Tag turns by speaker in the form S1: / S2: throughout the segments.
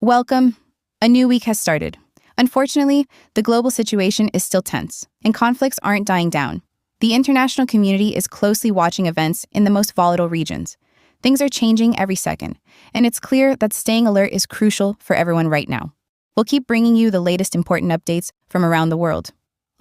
S1: Welcome. A new week has started. Unfortunately, the global situation is still tense, and conflicts aren't dying down. The international community is closely watching events in the most volatile regions. Things are changing every second, and it's clear that staying alert is crucial for everyone right now. We'll keep bringing you the latest important updates from around the world.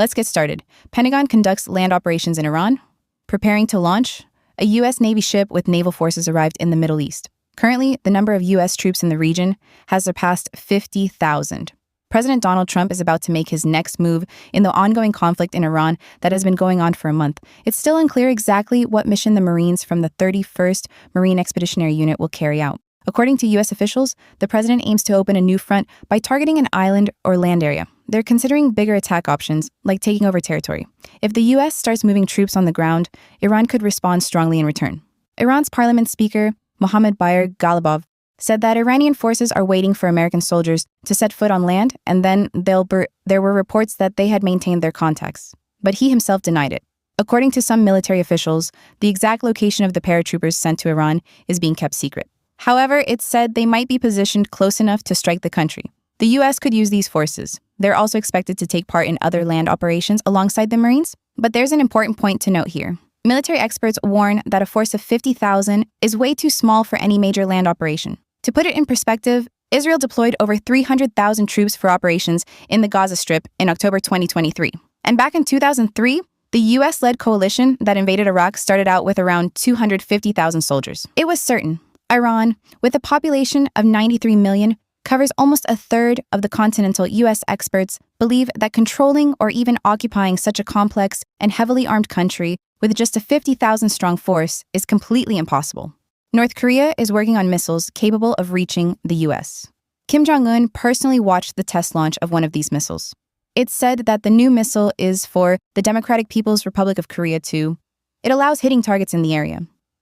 S1: Let's get started. Pentagon conducts land operations in Iran. Preparing to launch. A U.S. Navy ship with naval forces arrived in the Middle East. Currently, the number of U.S. troops in the region has surpassed 50,000. President Donald Trump is about to make his next move in the ongoing conflict in Iran that has been going on for a month. It's still unclear exactly what mission the Marines from the 31st Marine Expeditionary Unit will carry out. According to U.S. officials, the president aims to open a new front by targeting an island or land area. They're considering bigger attack options, like taking over territory. If the U.S. starts moving troops on the ground, Iran could respond strongly in return. Iran's parliament speaker, Mohammad Bagher Ghalibaf, said that Iranian forces are waiting for American soldiers to set foot on land, and then there were reports that they had maintained their contacts. But he himself denied it. According to some military officials, the exact location of the paratroopers sent to Iran is being kept secret. However, it's said they might be positioned close enough to strike the country. The U.S. could use these forces. They're also expected to take part in other land operations alongside the Marines. But there's an important point to note here. Military experts warn that a force of 50,000 is way too small for any major land operation. To put it in perspective, Israel deployed over 300,000 troops for operations in the Gaza Strip in October 2023. And back in 2003, the U.S.-led coalition that invaded Iraq started out with around 250,000 soldiers. It was certain. Iran, with a population of 93 million, covers almost a third of the continental. U.S. experts believe that controlling or even occupying such a complex and heavily armed country with just a 50,000-strong force is completely impossible. North Korea is working on missiles capable of reaching the U.S. Kim Jong-un personally watched the test launch of one of these missiles. It's said that the new missile is for the Democratic People's Republic of Korea too. It allows hitting targets in the area.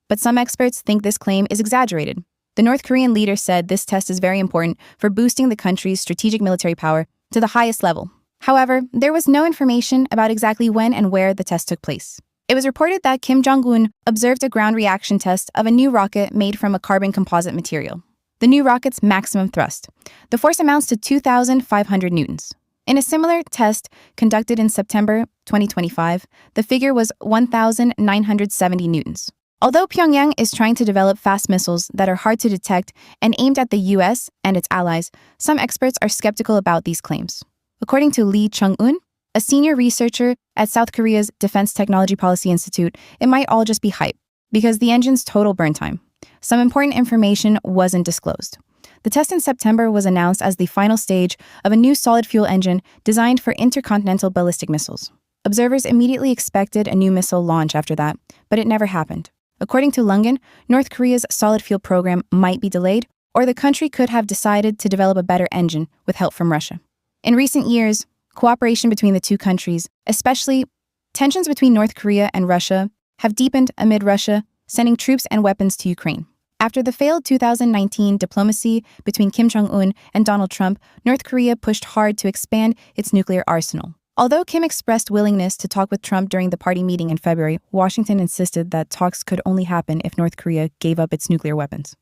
S1: But some experts think this claim is exaggerated. The North Korean leader said this test is very important for boosting the country's strategic military power to the highest level. However, there was no information about exactly when and where the test took place. It was reported that Kim Jong-un observed a ground reaction test of a new rocket made from a carbon composite material. The new rocket's maximum thrust. The force amounts to 2,500 newtons. In a similar test conducted in September 2025, the figure was 1,970 newtons. Although Pyongyang is trying to develop fast missiles that are hard to detect and aimed at the U.S. and its allies, some experts are skeptical about these claims. According to Lee Chung-un, a senior researcher at South Korea's Defense Technology Policy Institute, it might all just be hype, because the engine's total burn time. Some important information wasn't disclosed. The test in September was announced as the final stage of a new solid-fuel engine designed for intercontinental ballistic missiles. Observers immediately expected a new missile launch after that, but it never happened. According to Lungen, North Korea's solid-fuel program might be delayed, or the country could have decided to develop a better engine with help from Russia. In recent years, cooperation between the two countries, especially tensions between North Korea and Russia, have deepened amid Russia sending troops and weapons to Ukraine. After the failed 2019 diplomacy between Kim Jong-un and Donald Trump, North Korea pushed hard to expand its nuclear arsenal. Although Kim expressed willingness to talk with Trump during the party meeting in February, Washington insisted that talks could only happen if North Korea gave up its nuclear weapons.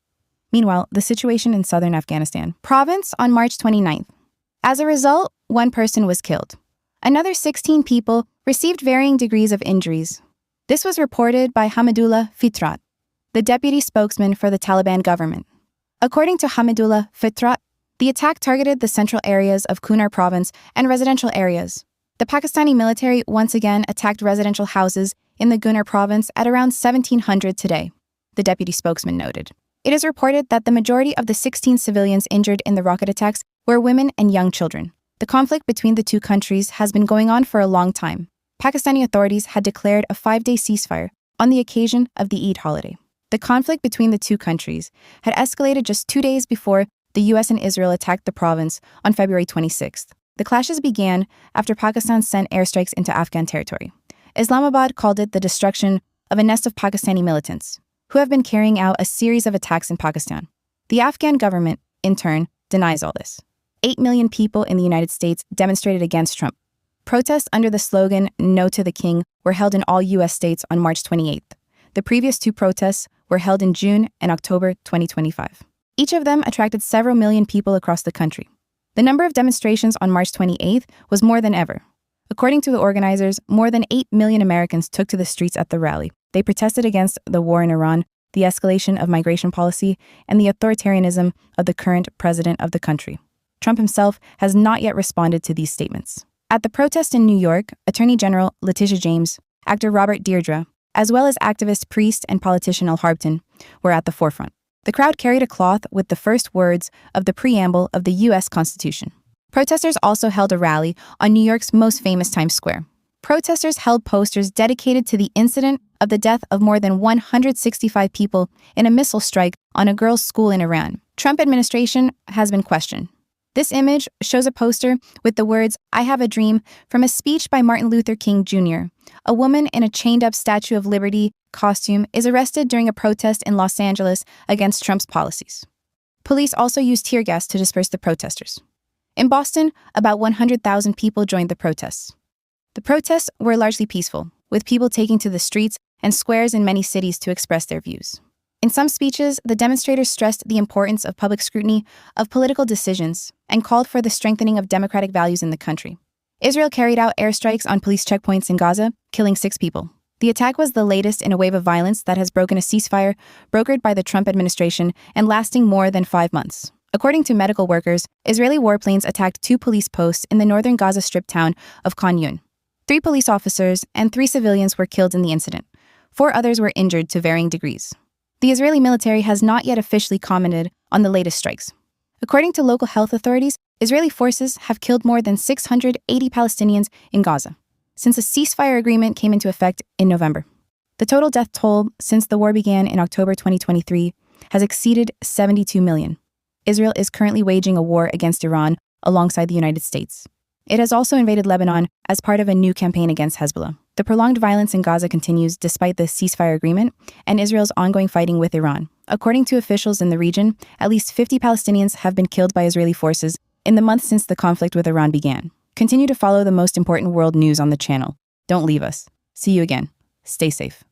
S1: Meanwhile, the situation in southern Afghanistan province on March 29th. As a result, one person was killed. Another 16 people received varying degrees of injuries. This was reported by Hamidullah Fitrat, the deputy spokesman for the Taliban government. According to Hamidullah Fitrat, the attack targeted the central areas of Kunar province and residential areas. The Pakistani military once again attacked residential houses in the Gunnar province at around 1700 today, the deputy spokesman noted. It is reported that the majority of the 16 civilians injured in the rocket attacks were women and young children. The conflict between the two countries has been going on for a long time. Pakistani authorities had declared a 5-day ceasefire on the occasion of the Eid holiday. The conflict between the two countries had escalated just 2 days before the U.S. and Israel attacked the province on February 26th. The clashes began after Pakistan sent airstrikes into Afghan territory. Islamabad called it the destruction of a nest of Pakistani militants, who have been carrying out a series of attacks in Pakistan. The Afghan government, in turn, denies all this. 8 million people in the United States demonstrated against Trump. Protests under the slogan, "No to the King," were held in all U.S. states on March 28th. The previous two protests were held in June and October 2025. Each of them attracted several million people across the country. The number of demonstrations on March 28th was more than ever. According to the organizers, more than 8 million Americans took to the streets at the rally. They protested against the war in Iran, the escalation of migration policy, and the authoritarianism of the current president of the country. Trump himself has not yet responded to these statements. At the protest in New York, Attorney General Letitia James, actor Robert Deirdre, as well as activist, priest, and politician Al Harpton were at the forefront. The crowd carried a cloth with the first words of the preamble of the U.S. Constitution. Protesters also held a rally on New York's most famous Times Square. Protesters held posters dedicated to the incident of the death of more than 165 people in a missile strike on a girls' school in Iran. Trump administration has been questioned. This image shows a poster with the words, "I have a dream," from a speech by Martin Luther King Jr. A woman in a chained-up Statue of Liberty costume is arrested during a protest in Los Angeles against Trump's policies. Police also used tear gas to disperse the protesters. In Boston, about 100,000 people joined the protests. The protests were largely peaceful, with people taking to the streets and squares in many cities to express their views. In some speeches, the demonstrators stressed the importance of public scrutiny of political decisions and called for the strengthening of democratic values in the country. Israel carried out airstrikes on police checkpoints in Gaza, killing 6 people. The attack was the latest in a wave of violence that has broken a ceasefire brokered by the Trump administration and lasting more than 5 months. According to medical workers, Israeli warplanes attacked 2 police posts in the northern Gaza Strip town of Khan Yun. 3 police officers and 3 civilians were killed in the incident. 4 others were injured to varying degrees. The Israeli military has not yet officially commented on the latest strikes. According to local health authorities, Israeli forces have killed more than 680 Palestinians in Gaza since a ceasefire agreement came into effect in November. The total death toll since the war began in October 2023 has exceeded 72 million. Israel is currently waging a war against Iran alongside the United States. It has also invaded Lebanon as part of a new campaign against Hezbollah. The prolonged violence in Gaza continues despite the ceasefire agreement and Israel's ongoing fighting with Iran. According to officials in the region, at least 50 Palestinians have been killed by Israeli forces in the month since the conflict with Iran began. Continue to follow the most important world news on the channel. Don't leave us. See you again. Stay safe.